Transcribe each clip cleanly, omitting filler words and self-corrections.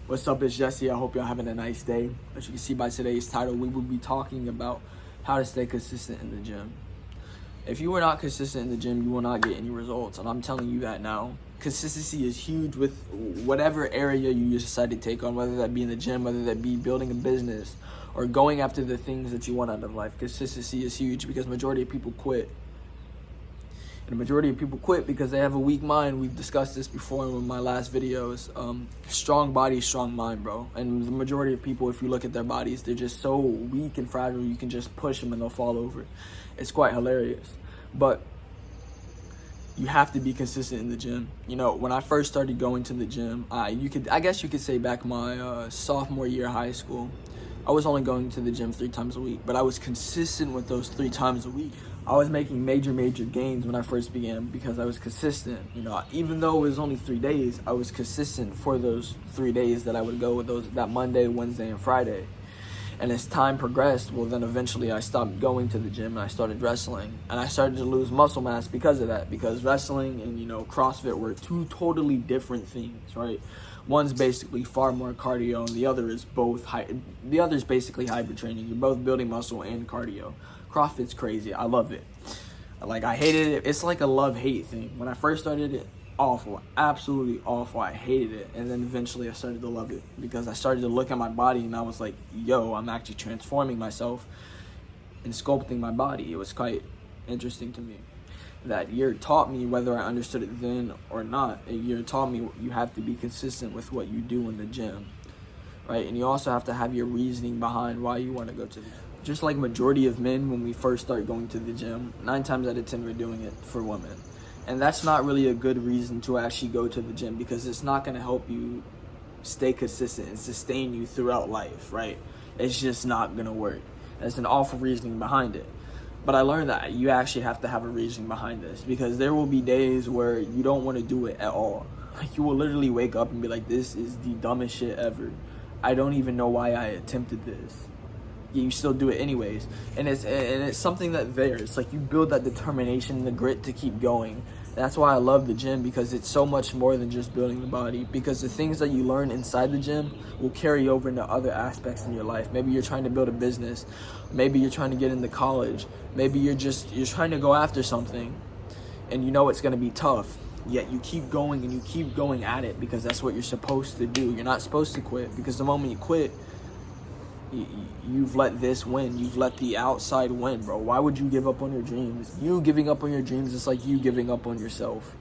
What's up, it's Jesse. I hope y'all having a nice day. As you can see by today's title, we will be talking about how to stay consistent in the gym. If you are not consistent in the gym, you will not get any results, and I'm telling you that now. Consistency is huge with whatever area you decide to take on, whether that be in the gym, whether that be building a business, or going after the things that you want out of life. Consistency is huge because majority of people quit. And the majority of people quit because they have a weak mind. We've discussed this before in my last videos. Strong body, strong mind, bro. And the majority of people, if you look at their bodies, they're just so weak and fragile. You can just push them and they'll fall over. It's quite hilarious. But you have to be consistent in the gym. You know, when I first started going to the gym, I guess you could say back my sophomore year of high school, I was only going to the gym 3 times a week, but I was consistent with those 3 times a week. I was making major gains when I first began because I was consistent. You know, even though it was only 3 days, I was consistent for those 3 days that I would go with that Monday, Wednesday, and Friday. And as time progressed, well, then eventually I stopped going to the gym and I started wrestling. And I started to lose muscle mass because of that, because wrestling and, you know, CrossFit were 2 totally different things, right? One's basically far more cardio and the other is basically hybrid training. You're both building muscle and cardio. CrossFit's crazy. I love it. Like, I hated it. It's like a love-hate thing. When I first started it, awful, absolutely awful. I hated it, and then eventually I started to love it because I started to look at my body and I was like, yo, I'm actually transforming myself and sculpting my body. It was quite interesting to me. That year taught me, whether I understood it then or not, a year taught me you have to be consistent with what you do in the gym, right? And you also have to have your reasoning behind why you want to go to the gym. Just like majority of men, when we first start going to the gym, 9 times out of 10 we're doing it for women. And that's not really a good reason to actually go to the gym because it's not going to help you stay consistent and sustain you throughout life, right? It's just not going to work. There's an awful reasoning behind it. But I learned that you actually have to have a reasoning behind this because there will be days where you don't want to do it at all. Like, you will literally wake up and be like, this is the dumbest shit ever. I don't even know why I attempted this. You still do it anyways, and it's something that it's like you build that determination and the grit to keep going. That's why I love the gym, because it's so much more than just building the body, because the things that you learn inside the gym will carry over into other aspects in your life. Maybe you're trying to build a business, maybe you're trying to get into college, maybe you're trying to go after something and you know it's going to be tough, yet you keep going and you keep going at it because that's what you're supposed to do. You're not supposed to quit, because the moment you quit, you've let this win. You've let the outside win, bro. Why would you give up on your dreams? You giving up on your dreams is like you giving up on yourself.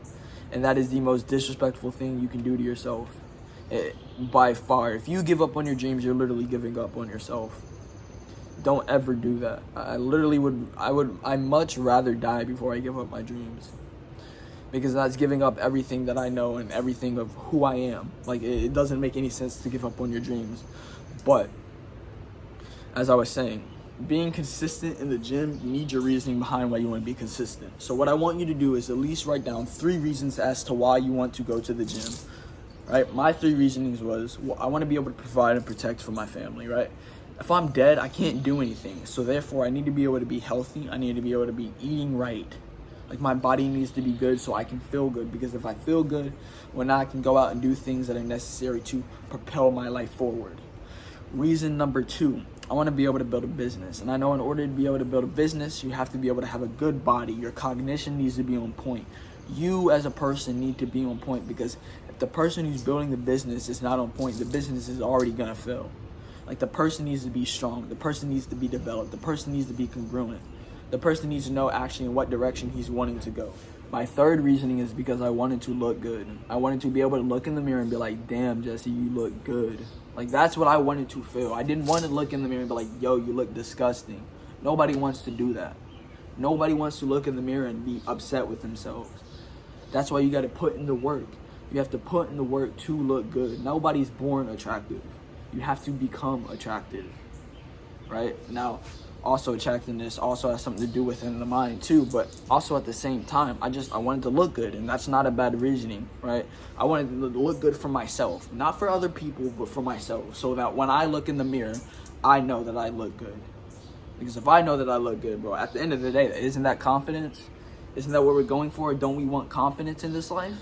And that is the most disrespectful thing you can do to yourself. By far. If you give up on your dreams, you're literally giving up on yourself. Don't ever do that. I'd much rather die before I give up my dreams. Because that's giving up everything that I know and everything of who I am. Like, it doesn't make any sense to give up on your dreams. But as I was saying, being consistent in the gym, you need your reasoning behind why you want to be consistent. So what I want you to do is at least write down 3 reasons as to why you want to go to the gym, right? My 3 reasonings was, I want to be able to provide and protect for my family, right? If I'm dead, I can't do anything. So therefore, I need to be able to be healthy. I need to be able to be eating right. Like, my body needs to be good so I can feel good, because if I feel good, well, now I can go out and do things that are necessary to propel my life forward. Reason number 2, I want to be able to build a business. And I know in order to be able to build a business, you have to be able to have a good body. Your cognition needs to be on point. You as a person need to be on point, because if the person who's building the business is not on point, the business is already going to fail. Like, the person needs to be strong. The person needs to be developed. The person needs to be congruent. The person needs to know actually in what direction he's wanting to go. My 3rd reasoning is because I wanted to look good. I wanted to be able to look in the mirror and be like, damn, Jesse, you look good. Like, that's what I wanted to feel. I didn't want to look in the mirror and be like, yo, you look disgusting. Nobody wants to do that. Nobody wants to look in the mirror and be upset with themselves. That's why you got to put in the work. You have to put in the work to look good. Nobody's born attractive. You have to become attractive, right? Now, also attractiveness also has something to do with in the mind too, but also at the same time, I wanted to look good, and that's not a bad reasoning, right? I wanted to look good for myself, not for other people, but for myself, so that when I look in the mirror, I know that I look good. Because if I know that I look good, bro, at the end of the day, isn't that confidence? Isn't that what we're going for? Don't we want confidence in this life?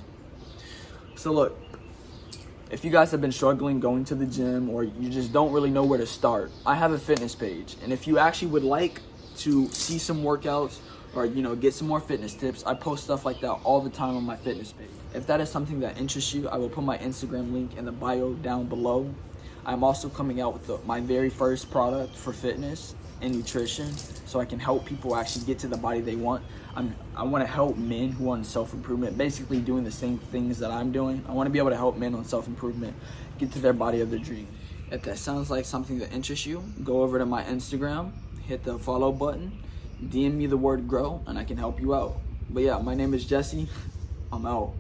So look, If you guys have been struggling going to the gym or you just don't really know where to start, I have a fitness page. And if you actually would like to see some workouts or, get some more fitness tips, I post stuff like that all the time on my fitness page. If that is something that interests you, I will put my Instagram link in the bio down below. I'm also coming out with my very first product for fitness and nutrition, so I can help people actually get to the body they want. I want to help men who want self-improvement, basically doing the same things that I'm doing. I want to be able to help men on self-improvement get to their body of their dream. If that sounds like something that interests you, go over to my Instagram, hit the follow button, DM me the word grow, and I can help you out. But yeah, my name is Jesse. I'm out.